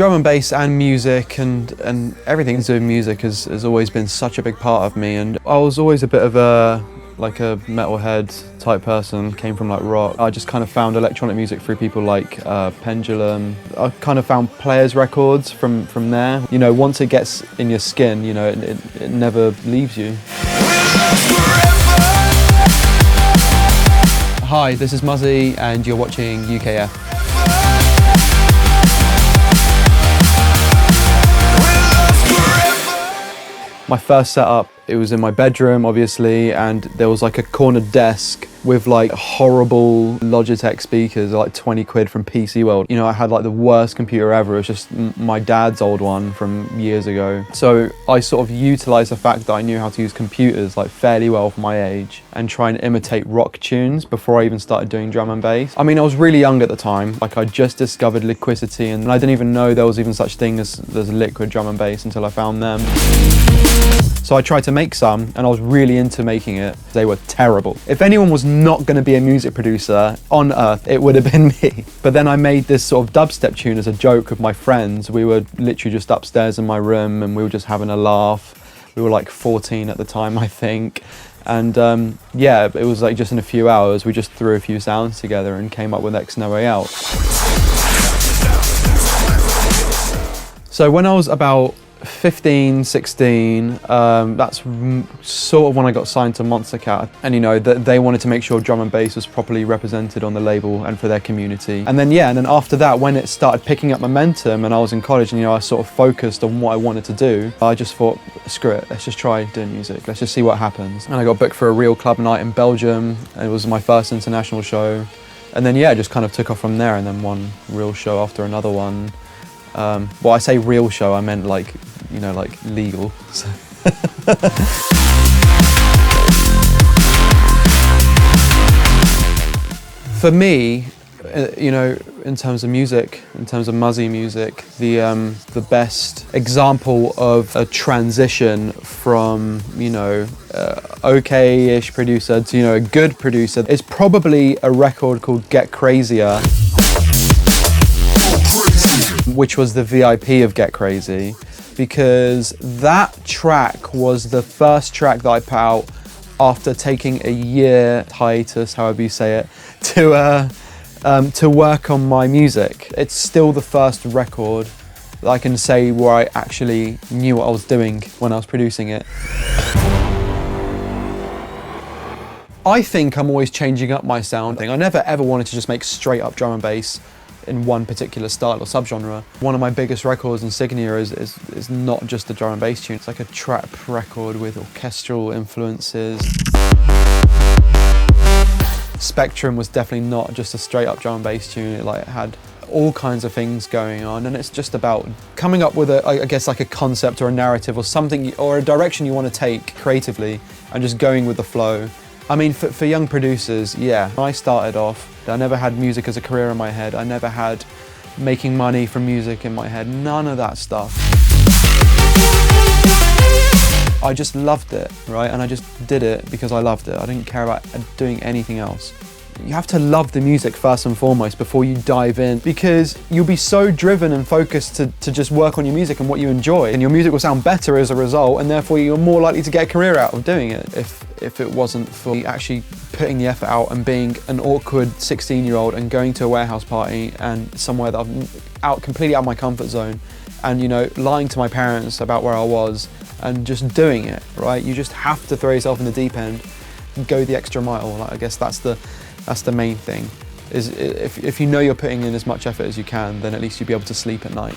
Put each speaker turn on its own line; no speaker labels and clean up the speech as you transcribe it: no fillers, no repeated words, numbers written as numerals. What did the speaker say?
drum and bass and music and everything to do with music has always been such a big part of me, and I was always a bit of a metalhead type person, came from like rock. I just kind of found electronic music through people like Pendulum. I kind of found Players records from there. You know, once it gets in your skin, you know, it never leaves you. Hi, this is Muzzy and you're watching UKF. My first setup, it was in my bedroom, obviously, and there was like a corner desk with like horrible Logitech speakers, like 20 quid from PC World. You know, I had like the worst computer ever. It was just my dad's old one from years ago. So I sort of utilised the fact that I knew how to use computers like fairly well for my age and try and imitate rock tunes before I even started doing drum and bass. I mean, I was really young at the time. Like I just discovered liquidity and I didn't even know there was even such thing as liquid drum and bass until I found them. So I tried to make some and I was really into making it. They were terrible. If anyone was not going to be a music producer on earth, it would have been me. But then I made this sort of dubstep tune as a joke with my friends. We were literally just upstairs in my room and we were just having a laugh. We were like 14 at the time, I think. And yeah, it was like just in a few hours, we just threw a few sounds together and came up with X No Way Out. So when I was about 15, 16, that's sort of when I got signed to Monster Cat, and you know that they wanted to make sure drum and bass was properly represented on the label and for their community. And then yeah, and then after that, when it started picking up momentum and I was in college and you know I sort of focused on what I wanted to do, I just thought, screw it, let's just try doing music, let's just see what happens. And I got booked for a real club night in Belgium, and it was my first international show, and then yeah, just kind of took off from there, and then one real show after another one. Well, I say real show, I meant like, you know, like legal. So. For me, you know, in terms of music, in terms of Muzzy music, the best example of a transition from, you know, okay-ish producer to, you know, a good producer is probably a record called Get Crazier, which was the VIP of Get Crazy, because that track was the first track that I put out after taking a year hiatus, however you say it, to work on my music. It's still the first record that I can say where I actually knew what I was doing when I was producing it. I think I'm always changing up my sound. I never ever wanted to just make straight up drum and bass in one particular style or subgenre. One of my biggest records, Insignia, is not just a drum and bass tune. It's like a trap record with orchestral influences. Spectrum was definitely not just a straight up drum and bass tune. It had all kinds of things going on, and it's just about coming up with I guess like a concept or a narrative or something, or a direction you want to take creatively, and just going with the flow. I mean, for young producers, yeah, I started off, I never had music as a career in my head. I never had making money from music in my head, none of that stuff. I just loved it, right? And I just did it because I loved it. I didn't care about doing anything else. You have to love the music first and foremost before you dive in, because you'll be so driven and focused to just work on your music and what you enjoy, and your music will sound better as a result, and therefore you're more likely to get a career out of doing it if it wasn't for actually putting the effort out and being an awkward 16-year-old and going to a warehouse party and somewhere that I'm completely out of my comfort zone, and you know, lying to my parents about where I was and just doing it, right? You just have to throw yourself in the deep end and go the extra mile. Like, I guess that's the main thing, is if you know you're putting in as much effort as you can, then at least you'll be able to sleep at night.